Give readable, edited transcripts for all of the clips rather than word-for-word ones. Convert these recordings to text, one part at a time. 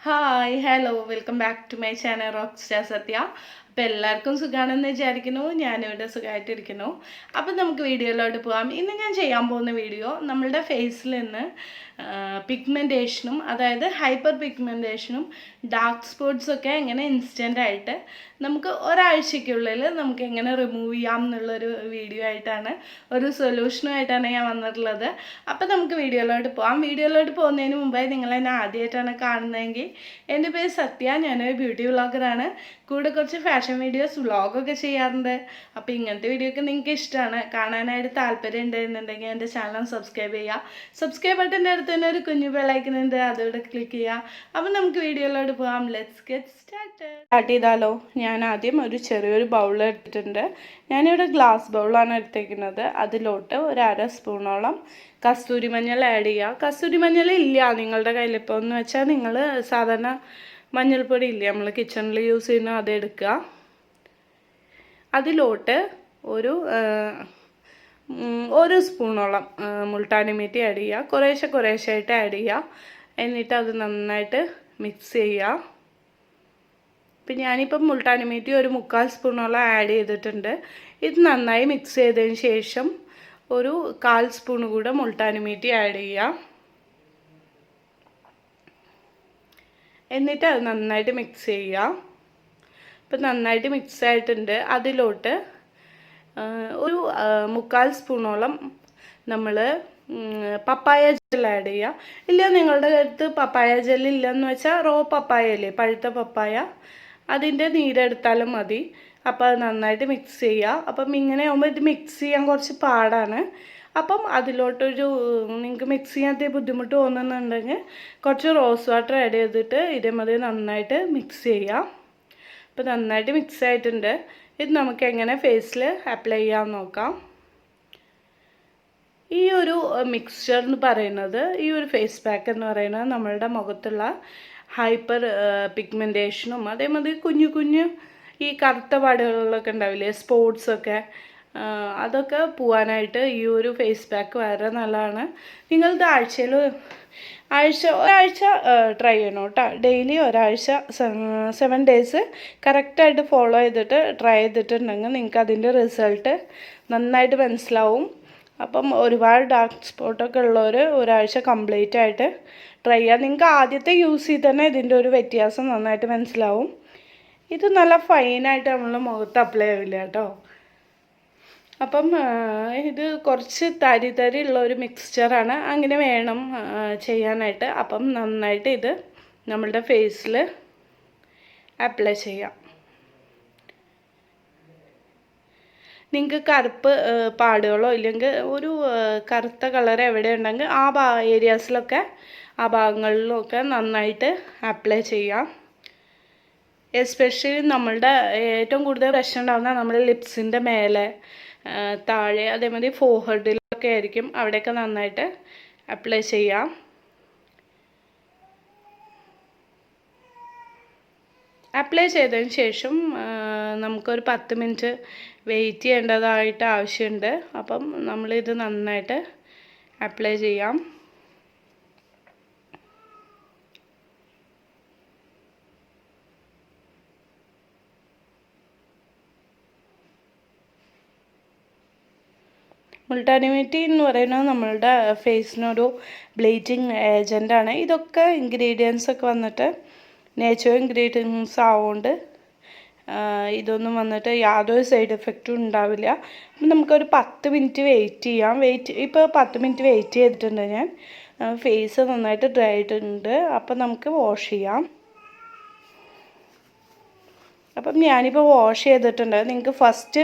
Hi hello welcome back to my channel rockstar Sathya. അപ്പോൾ എല്ലാവർക്കും സുഖമാണെന്ന് വിചാരിക്കുന്നു. ഞാനിവിടെ സുഖമായിട്ടിരിക്കുന്നു. അപ്പം നമുക്ക് വീഡിയോയിലോട്ട് പോകാം. ഇന്ന് ഞാൻ ചെയ്യാൻ പോകുന്ന വീഡിയോ നമ്മളുടെ ഫേസിൽ നിന്ന് പിഗ്മെൻറ്റേഷനും അതായത് ഹൈപ്പർ പിഗ്മെൻറ്റേഷനും ഡാർക്ക് സ്പോട്ട്സൊക്കെ എങ്ങനെ ഇൻസ്റ്റൻ്റായിട്ട് നമുക്ക് ഒരാഴ്ചയ്ക്കുള്ളിൽ നമുക്ക് എങ്ങനെ റിമൂവ് ചെയ്യാം എന്നുള്ളൊരു വീഡിയോ ആയിട്ടാണ്, ഒരു സൊല്യൂഷനുമായിട്ടാണ് ഞാൻ വന്നിട്ടുള്ളത്. അപ്പോൾ നമുക്ക് വീഡിയോയിലോട്ട് പോകാം. വീഡിയോയിലോട്ട് പോകുന്നതിന് മുമ്പായി നിങ്ങളെന്നെ ആദ്യമായിട്ടാണ് കാണുന്നതെങ്കിൽ എൻ്റെ പേര് സത്യ, ഞാനൊരു ബ്യൂട്ടി വ്ളോഗറാണ്. കൂടെ കുറച്ച് ഫാഷൻ വീഡിയോസ് വ്ളോഗൊക്കെ ചെയ്യാറുണ്ട്. അപ്പോൾ ഇങ്ങനത്തെ വീഡിയോ ഒക്കെ നിങ്ങൾക്ക് ഇഷ്ടമാണ്, കാണാനായിട്ട് താല്പര്യം ഉണ്ടെന്നുണ്ടെങ്കിൽ എൻ്റെ ചാനൽ സബ്സ്ക്രൈബ് ചെയ്യുക. സബ്സ്ക്രൈബ് ബട്ടൻ്റെ അടുത്ത് തന്നെ ഒരു കുഞ്ഞു ബെല്ലൈക്കൺ ഉണ്ട്, അതോടെ ക്ലിക്ക് ചെയ്യുക. അപ്പം നമുക്ക് വീഡിയോയിലോട്ട് പോകാം. ലെറ്റ്സ് ഗെറ്റ് സ്റ്റാർട്ട് ചെയ്താലോ. ഞാൻ ആദ്യം ഒരു ചെറിയൊരു ബൗൾ എടുത്തിട്ടുണ്ട്. ഞാനിവിടെ ഗ്ലാസ് ബൗളാണ് എടുത്തേക്കുന്നത്. അതിലോട്ട് ഒരു അര സ്പൂണോളം കസ്തൂരി മഞ്ഞൾ ആഡ് ചെയ്യുക. കസ്തൂരി മഞ്ഞൾ ഇല്ല നിങ്ങളുടെ കയ്യിൽ ഇപ്പോൾ എന്ന് വെച്ചാൽ നിങ്ങൾ സാധാരണ മഞ്ഞൾപ്പൊടി ഇല്ലേ നമ്മൾ കിച്ചണിൽ യൂസ് ചെയ്യുന്ന അതെടുക്കുക. അതിലോട്ട് ഒരു സ്പൂണോളം മുൾട്ടാനി മിട്ടി ആഡ് ചെയ്യുക. കുറേശ്ശായിട്ട് ആഡ് ചെയ്യുക. എന്നിട്ട് അത് നന്നായിട്ട് മിക്സ് ചെയ്യുക. ഇപ്പം ഞാനിപ്പം മുൾട്ടാനി മിട്ടി ഒരു 3/4 സ്പൂണോളം ആഡ് ചെയ്തിട്ടുണ്ട്. ഇത് നന്നായി മിക്സ് ചെയ്തതിന് ശേഷം ഒരു 1/4 സ്പൂൺ കൂടെ മുൾട്ടാനി മിട്ടി ആഡ് ചെയ്യുക. എന്നിട്ട് അത് നന്നായിട്ട് മിക്സ് ചെയ്യുക. ഇപ്പം നന്നായിട്ട് മിക്സ് ആയിട്ടുണ്ട്. അതിലോട്ട് ഒരു 3/4 സ്പൂണോളം നമ്മൾ പപ്പായ ജെൽ ആഡ് ചെയ്യുക. ഇല്ല നിങ്ങളുടെ അടുത്ത് പപ്പായ ജെൽ ഇല്ലയെന്ന് വെച്ചാൽ റോ പപ്പായ അല്ലേ, പഴുത്ത പപ്പായ, അതിൻ്റെ നീരെടുത്താലും മതി. അപ്പോൾ അത് നന്നായിട്ട് മിക്സ് ചെയ്യുക. അപ്പം ഇങ്ങനെ ആകുമ്പോൾ ഇത് മിക്സ് ചെയ്യാൻ കുറച്ച് പാടാണ്. അപ്പം അതിലോട്ടൊരു നിങ്ങൾക്ക് മിക്സ് ചെയ്യാത്ത ബുദ്ധിമുട്ട് തോന്നുന്നുണ്ടെങ്കിൽ കുറച്ച് റോസ് വാട്ടർ ആഡ് ചെയ്തിട്ട് ഇതേമാതിരി നന്നായിട്ട് മിക്സ് ചെയ്യുക. അപ്പോൾ നന്നായിട്ട് മിക്സ് ആയിട്ടുണ്ട്. ഇത് നമുക്ക് എങ്ങനെ ഫേസിൽ അപ്ലൈ ചെയ്യാമെന്ന് നോക്കാം. ഈ ഒരു മിക്സ്ചർ എന്ന് പറയുന്നത്, ഈ ഒരു ഫേസ് പാക്ക് എന്ന് പറയുന്നത് നമ്മളുടെ മുഖത്തുള്ള ഹൈപ്പർ പിഗ്മെൻറ്റേഷനും അതേമാതിരി കുഞ്ഞു ഈ കറുത്ത പാടുകളിലൊക്കെ ഉണ്ടാവില്ലേ, സ്പോട്ട്സൊക്കെ, അതൊക്കെ പോവാനായിട്ട് ഈ ഒരു ഫേസ് പാക്ക് വളരെ നല്ലതാണ്. നിങ്ങളിത് ഒരാഴ്ച ട്രൈ ചെയ്യണം കേട്ടോ. ഡെയിലി ഒരാഴ്ച 7 days കറക്റ്റായിട്ട് ഫോളോ ചെയ്തിട്ട് ട്രൈ ചെയ്തിട്ടുണ്ടെങ്കിൽ നിങ്ങൾക്ക് അതിൻ്റെ റിസൾട്ട് നന്നായിട്ട് മനസ്സിലാവും. അപ്പം ഒരുപാട് ഡാർക്ക് സ്പോട്ടൊക്കെ ഉള്ളവർ ഒരാഴ്ച കംപ്ലീറ്റ് ആയിട്ട് ട്രൈ ചെയ്യുക. നിങ്ങൾക്ക് ആദ്യത്തെ യൂസ് ചെയ്ത് തന്നെ ഇതിൻ്റെ ഒരു വ്യത്യാസം നന്നായിട്ട് മനസ്സിലാവും. ഇത് നല്ല ഫൈനായിട്ട് നമ്മൾ മുഖത്ത് അപ്ലൈ ആവില്ല കേട്ടോ. അപ്പം ഇത് കുറച്ച് തരി ഉള്ള ഒരു മിക്സ്ചറാണ്, അങ്ങനെ വേണം ചെയ്യാനായിട്ട്. അപ്പം നന്നായിട്ട് ഇത് നമ്മളുടെ ഫേസിൽ അപ്ലൈ ചെയ്യാം. നിങ്ങൾക്ക് കറുപ്പ് പാടുകളോ ഇല്ലെങ്കിൽ ഒരു കറുത്ത കളർ എവിടെ ഉണ്ടെങ്കിൽ ആ ഏരിയാസിലൊക്കെ ആ ഭാഗങ്ങളിലൊക്കെ നന്നായിട്ട് അപ്ലൈ ചെയ്യാം. എസ്പെഷ്യലി നമ്മളുടെ ഏറ്റവും കൂടുതൽ പ്രശ്നം ഉണ്ടാകുന്ന നമ്മുടെ ലിപ്സിൻ്റെ മേലെ, താഴെ, അതേമാതിരി ഫോർഹെഡിലൊക്കെ ആയിരിക്കും. അവിടെയൊക്കെ നന്നായിട്ട് അപ്ലൈ ചെയ്യാം. അപ്ലൈ ചെയ്തതിന് ശേഷം നമുക്കൊരു 10 മിനിറ്റ് വെയിറ്റ് ചെയ്യേണ്ടതായിട്ട് ആവശ്യമുണ്ട്. അപ്പം നമ്മളിത് നന്നായിട്ട് അപ്ലൈ ചെയ്യാം. മുൾട്ടാനി മിട്ടി എന്ന് പറയുന്നത് നമ്മളുടെ ഫേസിനൊരു ബ്ലീച്ചിങ് ഏജൻ്റാണ്. ഇതൊക്കെ ഇൻഗ്രീഡിയൻസ് ഒക്കെ വന്നിട്ട് നേച്ചുറൽ ഇൻഗ്രീഡിയൻസ് ആവുകൊണ്ട് ഇതൊന്നും വന്നിട്ട് യാതൊരു സൈഡ് എഫക്റ്റും ഉണ്ടാവില്ല. അപ്പം നമുക്കൊരു 10 മിനിറ്റ് വെയിറ്റ് ചെയ്യാം. ഇപ്പോൾ 10 മിനിറ്റ് വെയിറ്റ് ചെയ്തിട്ടുണ്ട് ഞാൻ. ഫേസ് നന്നായിട്ട് ഡ്രൈ ആയിട്ടുണ്ട്. അപ്പം നമുക്ക് വാഷ് ചെയ്യാം. അപ്പം ഞാനിപ്പോൾ വാഷ് ചെയ്തിട്ടുണ്ട്. നിങ്ങൾക്ക് ഫസ്റ്റ്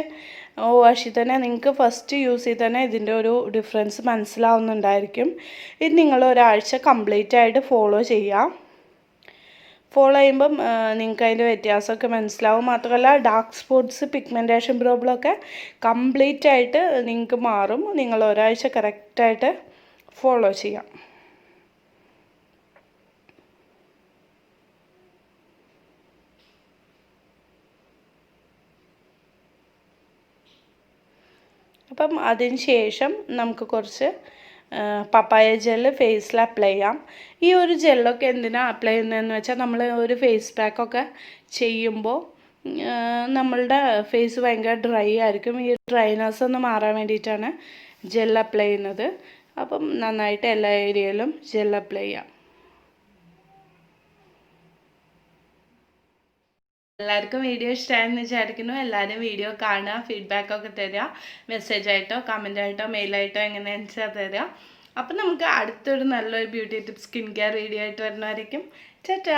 യൂസ് ചെയ്ത് തന്നെ ഇതിൻ്റെ ഒരു ഡിഫറൻസ് മനസ്സിലാവുന്നുണ്ടായിരിക്കും. ഇത് നിങ്ങൾ ഒരാഴ്ച കംപ്ലീറ്റ് ആയിട്ട് ഫോളോ ചെയ്യാം. ഫോളോ ചെയ്യുമ്പം നിങ്ങൾക്ക് അതിൻ്റെ വ്യത്യാസമൊക്കെ മനസ്സിലാവും. മാത്രമല്ല ഡാർക്ക് സ്പോട്ട്സ്, പിഗ്മെൻറ്റേഷൻ പ്രോബ്ലമൊക്കെ കംപ്ലീറ്റ് ആയിട്ട് നിങ്ങൾക്ക് മാറും. നിങ്ങൾ ഒരാഴ്ച കറക്റ്റായിട്ട് ഫോളോ ചെയ്യാം. അപ്പം അതിന് ശേഷം നമുക്ക് കുറച്ച് പപ്പായ ജെല്ല് ഫേസിൽ അപ്ലൈ ചെയ്യാം. ഈ ഒരു ജെല്ലൊക്കെ എന്തിനാണ് അപ്ലൈ ചെയ്യുന്നതെന്ന് വെച്ചാൽ നമ്മൾ ഒരു ഫേസ് പാക്കൊക്കെ ചെയ്യുമ്പോൾ നമ്മളുടെ ഫേസ് ഭയങ്കര ഡ്രൈ ആയിരിക്കും. ഈ ഡ്രൈനെസ് ഒന്ന് മാറാൻ വേണ്ടിയിട്ടാണ് ജെൽ അപ്ലൈ ചെയ്യുന്നത്. അപ്പം നന്നായിട്ട് എല്ലാ ഏരിയയിലും ജെൽ അപ്ലൈ ചെയ്യാം. എല്ലാവർക്കും വീഡിയോ ഇഷ്ടമായെന്ന് വിചാരിക്കുന്നു. എല്ലാവരും വീഡിയോ കാണുക, ഫീഡ്ബാക്കൊക്കെ തരിക, മെസ്സേജായിട്ടോ കമൻറ്റായിട്ടോ മെയിലായിട്ടോ എങ്ങനെയാണെന്ന് വെച്ചാൽ തരിക. അപ്പം നമുക്ക് അടുത്തൊരു നല്ലൊരു beauty tips skin care video ആയിട്ട് വരുന്നതായിരിക്കും. ടാറ്റാ.